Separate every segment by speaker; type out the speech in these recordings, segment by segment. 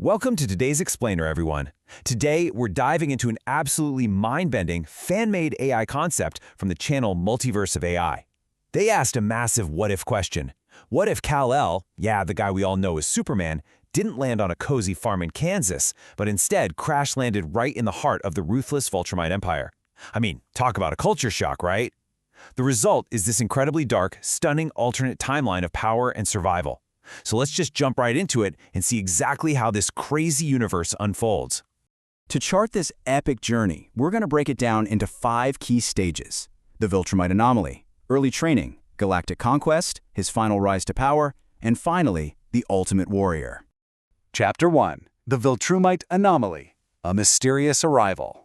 Speaker 1: Welcome to today's Explainer, everyone. Today, we're diving into an absolutely mind-bending, fan-made AI concept from the channel Multiverse of AI. They asked a massive what-if question. What if Kal-El, yeah, the guy we all know as Superman, didn't land on a cozy farm in Kansas, but instead crash-landed right in the heart of the ruthless Viltrumite Empire? I mean, talk about a culture shock, right? The result is this incredibly dark, stunning alternate timeline of power and survival. So let's just jump right into it and see exactly how this crazy universe unfolds.
Speaker 2: To chart this epic journey, we're going to break it down into 5 key stages: the Viltrumite anomaly, early training, galactic conquest, his final rise to power, and finally, the ultimate warrior.
Speaker 3: Chapter 1. The Viltrumite Anomaly, a mysterious arrival.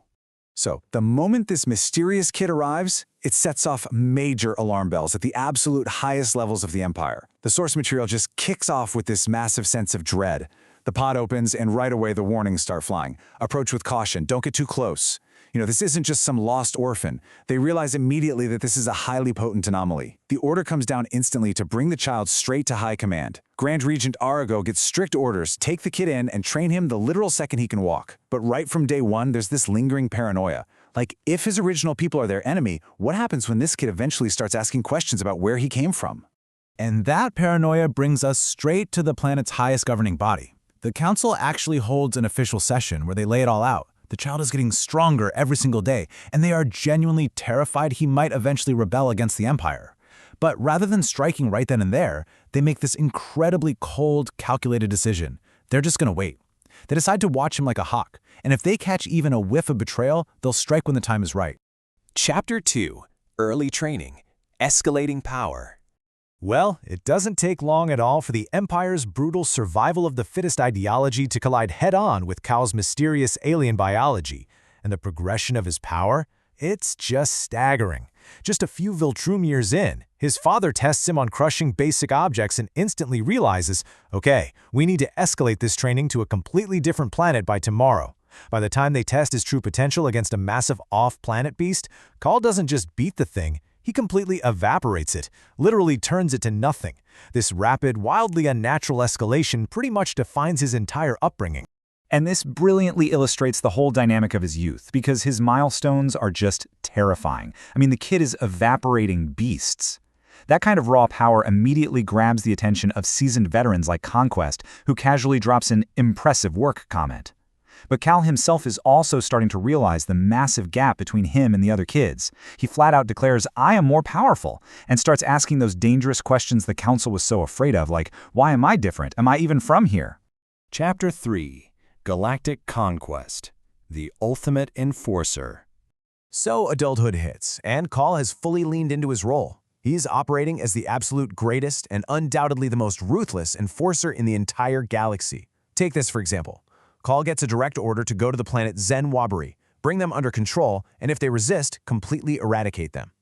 Speaker 4: So, the moment this mysterious kid arrives, it sets off major alarm bells at the absolute highest levels of the Empire. The source material just kicks off with this massive sense of dread. The pod opens, and right away the warnings start flying. Approach with caution, don't get too close. This isn't just some lost orphan. They realize immediately that this is a highly potent anomaly. The order comes down instantly to bring the child straight to high command. Grand Regent Arago gets strict orders: take the kid in and train him the literal second he can walk. But right from day one, there's this lingering paranoia. Like, if his original people are their enemy, what happens when this kid eventually starts asking questions about where he came from?
Speaker 5: And that paranoia brings us straight to the planet's highest governing body. The council actually holds an official session where they lay it all out. The child is getting stronger every single day, and they are genuinely terrified he might eventually rebel against the Empire. But rather than striking right then and there, they make this incredibly cold, calculated decision. They're just gonna wait. They decide to watch him like a hawk, and if they catch even a whiff of betrayal, they'll strike when the time is right.
Speaker 1: Chapter 2. Early Training, Escalating Power.
Speaker 5: Well, it doesn't take long at all for the Empire's brutal survival of the fittest ideology to collide head-on with Kal's mysterious alien biology, and the progression of his power, it's just staggering. Just a few Viltrum years in, his father tests him on crushing basic objects and instantly realizes, okay, we need to escalate this training to a completely different planet by tomorrow. By the time they test his true potential against a massive off-planet beast, Kal doesn't just beat the thing, he completely evaporates it, literally turns it to nothing. This rapid, wildly unnatural escalation pretty much defines his entire upbringing.
Speaker 6: And this brilliantly illustrates the whole dynamic of his youth, because his milestones are just terrifying. I mean, the kid is evaporating beasts. That kind of raw power immediately grabs the attention of seasoned veterans like Conquest, who casually drops an "impressive work" comment. But Kal himself is also starting to realize the massive gap between him and the other kids. He flat out declares, "I am more powerful," and starts asking those dangerous questions the council was so afraid of, like, why am I different? Am I even from here?
Speaker 3: Chapter 3. Galactic Conquest, the Ultimate Enforcer.
Speaker 1: So adulthood hits, and Kal has fully leaned into his role. He's operating as the absolute greatest and undoubtedly the most ruthless enforcer in the entire galaxy. Take this for example. Kal gets a direct order to go to the planet Zen-Wabari, bring them under control, and if they resist, completely eradicate them.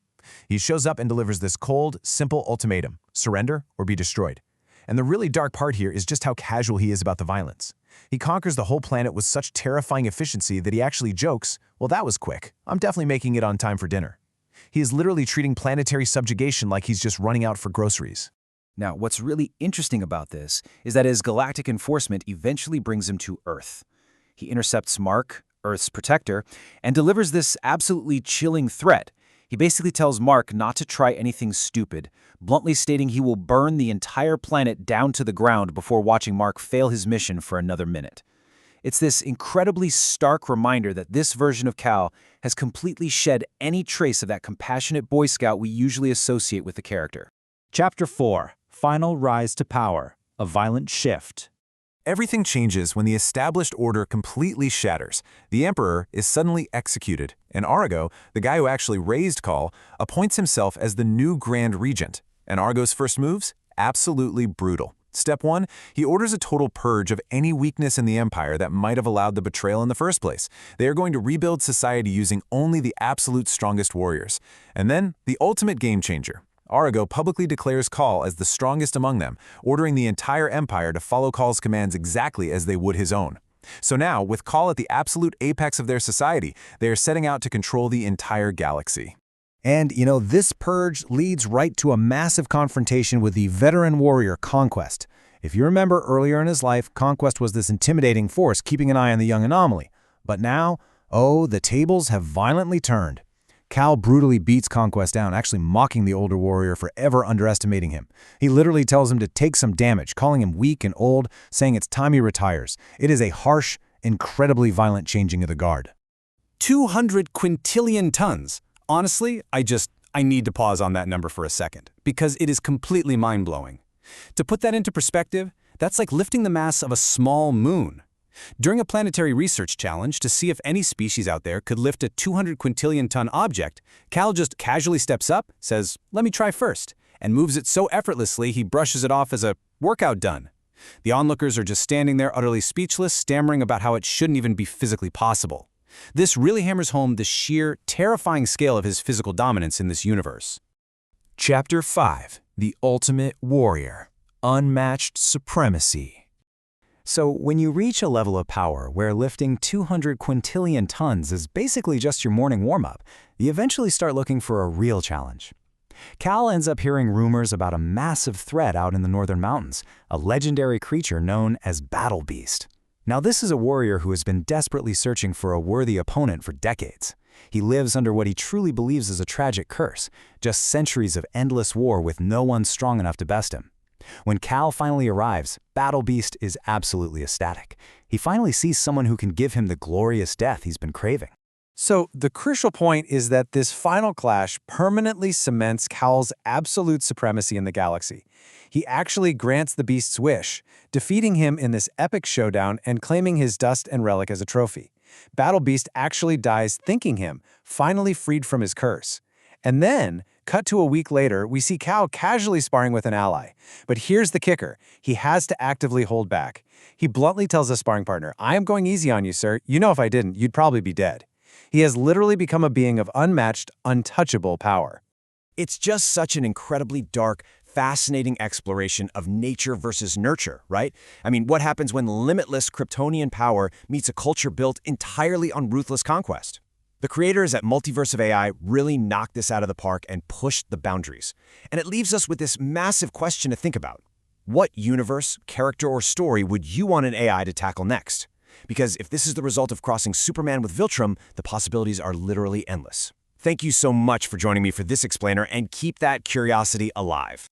Speaker 1: He shows up and delivers this cold, simple ultimatum: surrender or be destroyed. And the really dark part here is just how casual he is about the violence. He conquers the whole planet with such terrifying efficiency that he actually jokes, "Well, that was quick. I'm definitely making it on time for dinner." He is literally treating planetary subjugation like he's just running out for groceries.
Speaker 7: Now, what's really interesting about this is that his galactic enforcement eventually brings him to Earth. He intercepts Mark, Earth's protector, and delivers this absolutely chilling threat. He basically tells Mark not to try anything stupid, bluntly stating he will burn the entire planet down to the ground before watching Mark fail his mission for another minute. It's this incredibly stark reminder that this version of Kal has completely shed any trace of that compassionate Boy Scout we usually associate with the character.
Speaker 6: Chapter 4. Final Rise to Power, a Violent Shift.
Speaker 1: Everything changes when the established order completely shatters. The Emperor is suddenly executed, and Arago, the guy who actually raised Kal, appoints himself as the new Grand Regent. And Arago's first moves? Absolutely brutal. Step 1, he orders a total purge of any weakness in the Empire that might have allowed the betrayal in the first place. They are going to rebuild society using only the absolute strongest warriors. And then, the ultimate game changer. Arago publicly declares Kal as the strongest among them, ordering the entire Empire to follow Kal's commands exactly as they would his own. So now, with Kal at the absolute apex of their society, they are setting out to control the entire galaxy.
Speaker 5: And, this purge leads right to a massive confrontation with the veteran warrior Conquest. If you remember earlier in his life, Conquest was this intimidating force keeping an eye on the young anomaly. But now, oh, the tables have violently turned. Cal brutally beats Conquest down, actually mocking the older warrior for ever underestimating him. He literally tells him to take some damage, calling him weak and old, saying it's time he retires. It is a harsh, incredibly violent changing of the guard.
Speaker 2: 200 quintillion tons. Honestly, I need to pause on that number for a second, because it is completely mind-blowing. To put that into perspective, that's like lifting the mass of a small moon. During a planetary research challenge to see if any species out there could lift a 200 quintillion-ton object, Cal just casually steps up, says, "Let me try first," and moves it so effortlessly he brushes it off as a workout done. The onlookers are just standing there utterly speechless, stammering about how it shouldn't even be physically possible. This really hammers home the sheer, terrifying scale of his physical dominance in this universe.
Speaker 5: Chapter 5. The Ultimate Warrior. Unmatched Supremacy.
Speaker 4: So when you reach a level of power where lifting 200 quintillion tons is basically just your morning warm-up, you eventually start looking for a real challenge. Cal ends up hearing rumors about a massive threat out in the northern mountains, a legendary creature known as Battle Beast. Now this is a warrior who has been desperately searching for a worthy opponent for decades. He lives under what he truly believes is a tragic curse, just centuries of endless war with no one strong enough to best him. When Cal finally arrives, Battle Beast is absolutely ecstatic. He finally sees someone who can give him the glorious death he's been craving.
Speaker 5: So the crucial point is that this final clash permanently cements Cal's absolute supremacy in the galaxy. He actually grants the beast's wish, defeating him in this epic showdown and claiming his dust and relic as a trophy. Battle Beast actually dies thanking him, finally freed from his curse. And then, cut to a week later, we see Cal casually sparring with an ally. But here's the kicker. He has to actively hold back. He bluntly tells his sparring partner, "I am going easy on you, sir. You know if I didn't, you'd probably be dead." He has literally become a being of unmatched, untouchable power.
Speaker 7: It's just such an incredibly dark, fascinating exploration of nature versus nurture, right? I mean, what happens when limitless Kryptonian power meets a culture built entirely on ruthless conquest? The creators at Multiverse of AI really knocked this out of the park and pushed the boundaries. And it leaves us with this massive question to think about. What universe, character, or story would you want an AI to tackle next? Because if this is the result of crossing Superman with Viltrum, the possibilities are literally endless. Thank you so much for joining me for this explainer, and keep that curiosity alive.